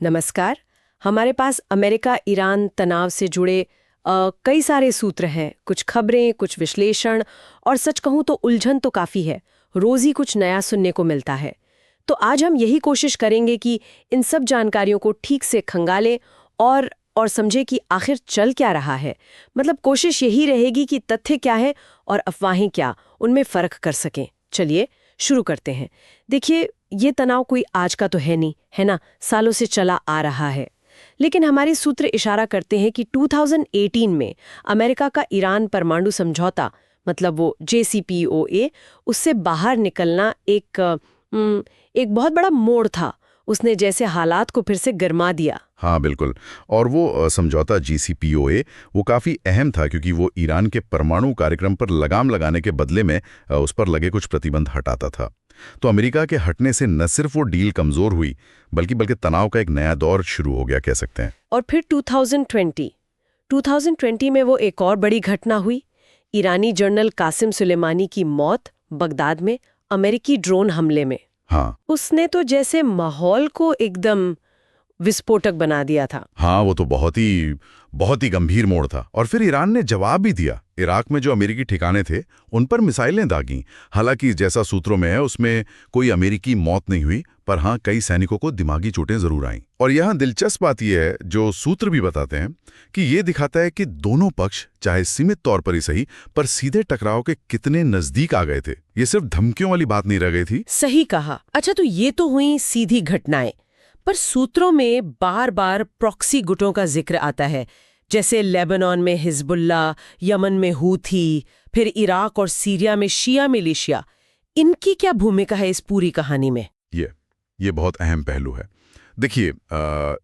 नमस्कार। हमारे पास America Iran तनाव से जुड़े कई सारे सूत्र हैं, कुछ खबरें, कुछ विश्लेषण, और सच कहूं तो उलझन तो काफ़ी है। रोज़ ही कुछ नया सुनने को मिलता है। तो आज हम यही कोशिश करेंगे कि इन सब जानकारियों को ठीक से खंगालें और समझे कि आखिर चल क्या रहा है। मतलब कोशिश यही रहेगी कि तथ्य क्या है और अफवाहें क्या, उनमें फ़र्क कर सकें। चलिए शुरू करते हैं। देखिए, ये तनाव कोई आज का तो है नहीं, है ना, सालों से चला आ रहा है। लेकिन हमारे सूत्र इशारा करते हैं कि 2018 में अमेरिका का ईरान परमाणु समझौता, मतलब वो JCPOA, उससे बाहर निकलना एक बहुत बड़ा मोड़ था। उसने जैसे हालात को फिर से गरमा दिया। हाँ बिल्कुल। और वो समझौता JCPOA वो काफ़ी अहम था क्योंकि वो ईरान के परमाणु कार्यक्रम पर लगाम लगाने के बदले में उस पर लगे कुछ प्रतिबंध हटाता था। तो अमेरिका के हटने से न सिर्फ वो डील कमज़ोर हुई बल्कि तनाव का एक नया दौर शुरू हो गया, कह सकते हैं। और फिर 2020 में वो एक और बड़ी घटना हुई। ईरानी जनरल कासिम सुलेमानी की मौत बगदाद में अमेरिकी ड्रोन हमले में। हाँ उसने तो जैसे माहौल को एकदम विस्फोटक बना दिया था। हाँ, वो तो बहुत ही गंभीर मोड़ था। और फिर ईरान ने जवाब भी दिया। इराक में जो अमेरिकी ठिकाने थे उन पर मिसाइलें दागीं। हालांकि जैसा सूत्रों में है उसमें कोई अमेरिकी मौत नहीं हुई, पर हाँ कई सैनिकों को दिमागी चोटें जरूर आईं। और यहाँ दिलचस्प बात यह है, जो सूत्र भी बताते हैं, कि ये दिखाता है कि दोनों पक्ष चाहे सीमित तौर पर ही सही, पर सीधे टकराव के कितने नजदीक आ गए थे। ये सिर्फ धमकियों वाली बात नहीं रह गई थी। सही कहा। अच्छा, तो ये तो हुई सीधी घटनाएं, पर सूत्रों में बार बार प्रॉक्सी गुटों का जिक्र आता है, जैसे लेबनान में हिजबुल्लाह, यमन में हूथी, फिर इराक और सीरिया में शिया मिलिशिया। इनकी क्या भूमिका है इस पूरी कहानी में? ये बहुत अहम पहलू है। देखिए,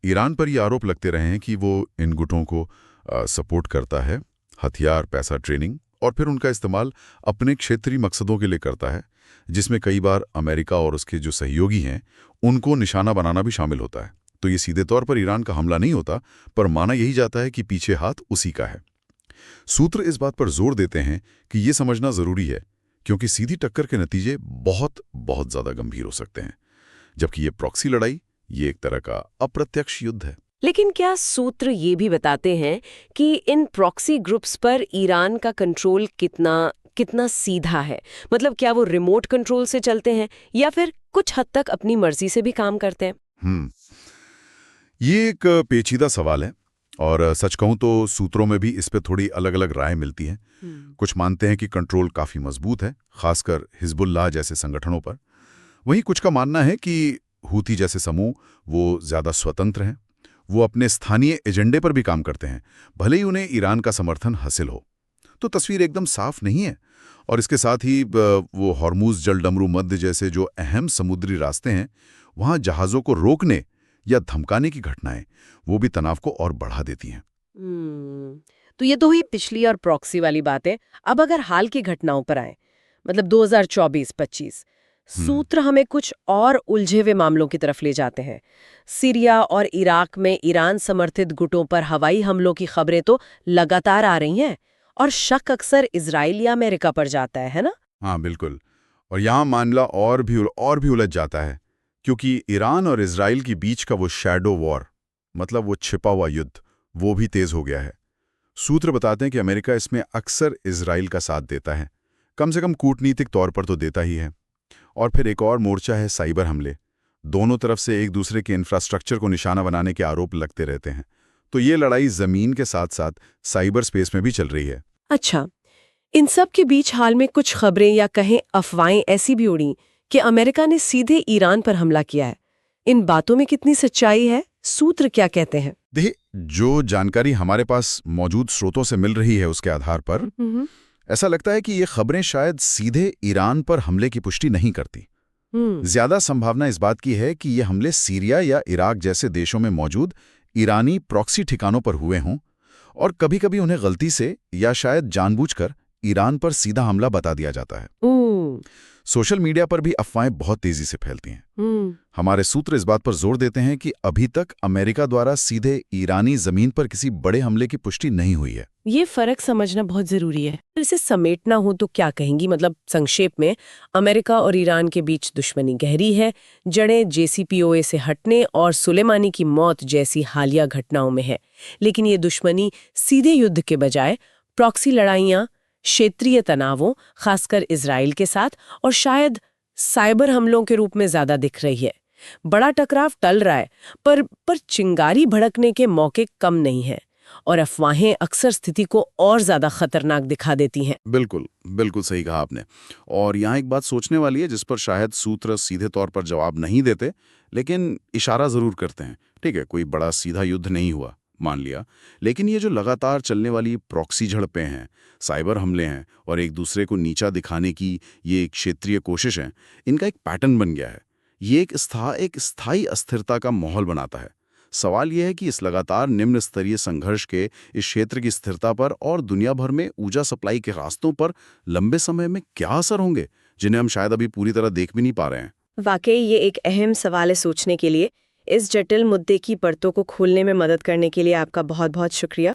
ईरान पर ये आरोप लगते रहे हैं कि वो इन गुटों को सपोर्ट करता है, हथियार, पैसा, ट्रेनिंग, और फिर उनका इस्तेमाल अपने क्षेत्रीय मकसदों के लिए करता है, जिसमें कई बार अमेरिका और उसके जो सहयोगी हैं उनको निशाना बनाना भी शामिल होता है। तो ये सीधे तौर पर ईरान का हमला नहीं होता, पर माना यही जाता है कि पीछे हाथ उसी का है। सूत्र इस बात पर जोर देते हैं कि ये समझना जरूरी है, क्योंकि सीधी टक्कर के नतीजे बहुत बहुत ज्यादा गंभीर हो सकते हैं। जबकि ये प्रॉक्सी लड़ाई, ये एक तरह का अप्रत्यक्ष युद्ध है। लेकिन क्या सूत्र ये भी बताते हैं कि इन प्रॉक्सी ग्रुप्स पर ईरान का कंट्रोल कितना सीधा है? मतलब क्या वो रिमोट कंट्रोल से चलते हैं या फिर कुछ हद तक अपनी मर्जी से भी काम करते हैं? ये एक पेचीदा सवाल है, और सच कहूं तो सूत्रों में भी इस पे थोड़ी अलग अलग राय मिलती है। कुछ मानते हैं कि कंट्रोल काफी मजबूत है, खासकर हिजबुल्लाह जैसे संगठनों पर। वहीं कुछ का मानना है कि हूती जैसे समूह वो ज्यादा स्वतंत्र हैं, वो अपने स्थानीय एजेंडे पर भी काम करते हैं, भले ही उन्हें ईरान का समर्थन हासिल हो। तो तस्वीर एकदम साफ नहीं है। और इसके साथ ही वो हॉर्मुज जलडमरू मध्य जैसे जो अहम समुद्री रास्ते हैं, वहां जहाज़ों को रोकने या धमकाने की घटनाएं वो भी तनाव को और बढ़ा देती हैं। तो ये तो हुई पिछली और प्रॉक्सी वाली बातें। अब अगर हाल की घटनाओं पर आए, मतलब 2024-25, सूत्र हमें कुछ और उलझे हुए मामलों की तरफ ले जाते हैं। सीरिया और इराक में ईरान समर्थित गुटों पर हवाई हमलों की खबरें तो लगातार आ रही हैं, और शक अक्सर इजराइल या अमेरिका पर जाता है ना? हाँ बिल्कुल। और यहाँ मामला और भी उलझ जाता है, क्योंकि ईरान और इजराइल के बीच का वो शैडो वॉर, मतलब वो छिपा हुआ युद्ध, वो भी तेज हो गया है। सूत्र बताते हैं कि अमेरिका इसमें अक्सर इजराइल का साथ देता है, कम से कम कूटनीतिक तौर पर तो देता ही है। और फिर एक और मोर्चा है साइबर हमले। दोनों तरफ से एक दूसरे के इंफ्रास्ट्रक्चर को निशाना बनाने के आरोप लगते रहते हैं। तो ये लड़ाई जमीन के साथ साथ साइबर स्पेस में भी चल रही है। अच्छा, इन सब के बीच हाल में कुछ खबरें या कहें अफवाहें ऐसी भी उड़ी कि अमेरिका ने सीधे ईरान पर हमला किया है। इन बातों में कितनी सच्चाई है? सूत्र क्या कहते हैं? देखिए, जो जानकारी हमारे पास मौजूद स्रोतों से मिल रही है उसके आधार पर ऐसा लगता है कि ये खबरें शायद सीधे ईरान पर हमले की पुष्टि नहीं करती। ज्यादा संभावना इस बात की है कि ये हमले सीरिया या इराक जैसे देशों में मौजूद ईरानी प्रॉक्सी ठिकानों पर हुए हों, और कभी-कभी उन्हें गलती से या शायद जानबूझकर ईरान पर सीधा हमला बता दिया जाता है। सोशल मीडिया पर भी अफवाहें बहुत तेजी से फैलती हैं। हमारे सूत्र इस बात पर जोर देते हैं कि अभी तक अमेरिका द्वारा सीधे ईरानी जमीन पर किसी बड़े हमले की पुष्टि नहीं हुई है। ये फर्क समझना बहुत जरूरी है। इसे समेटना हो तो क्या कहेंगी? मतलब संक्षेप में, अमेरिका और ईरान के बीच दुश्मनी गहरी है, जड़ें JCPOA से हटने और सुलेमानी की मौत जैसी हालिया घटनाओं में है। लेकिन ये दुश्मनी सीधे युद्ध के बजाय प्रॉक्सी लड़ाइयाँ, क्षेत्रीय तनावों, खासकर इजराइल के साथ, और शायद साइबर हमलों के रूप में ज्यादा दिख रही है। बड़ा टकराव टल रहा है, पर चिंगारी भड़कने के मौके कम नहीं है, और अफवाहें अक्सर स्थिति को और ज्यादा खतरनाक दिखा देती हैं। बिल्कुल बिल्कुल सही कहा आपने। और यहाँ एक बात सोचने वाली है जिस पर शायद सूत्र सीधे तौर पर जवाब नहीं देते, लेकिन इशारा जरूर करते हैं। ठीक है, कोई बड़ा सीधा युद्ध नहीं हुआ, मान लिया, लेकिन ये जो लगातार चलने वाली प्रॉक्सी झड़पें हैं, साइबर हमले हैं और एक दूसरे को नीचा दिखाने की ये क्षेत्रीय कोशिश है, इनका एक पैटर्न बन गया है। ये एक स्थायी अस्थिरता का माहौल बनाता है। सवाल यह है कि इस लगातार निम्न स्तरीय संघर्ष के इस क्षेत्र की स्थिरता पर और दुनिया भर में ऊर्जा सप्लाई के रास्तों पर लंबे समय में क्या असर होंगे, जिन्हें हम शायद अभी पूरी तरह देख भी नहीं पा रहे हैं। वाकई ये एक अहम सवाल है सोचने के लिए। इस जटिल मुद्दे की परतों को खोलने में मदद करने के लिए आपका बहुत बहुत शुक्रिया।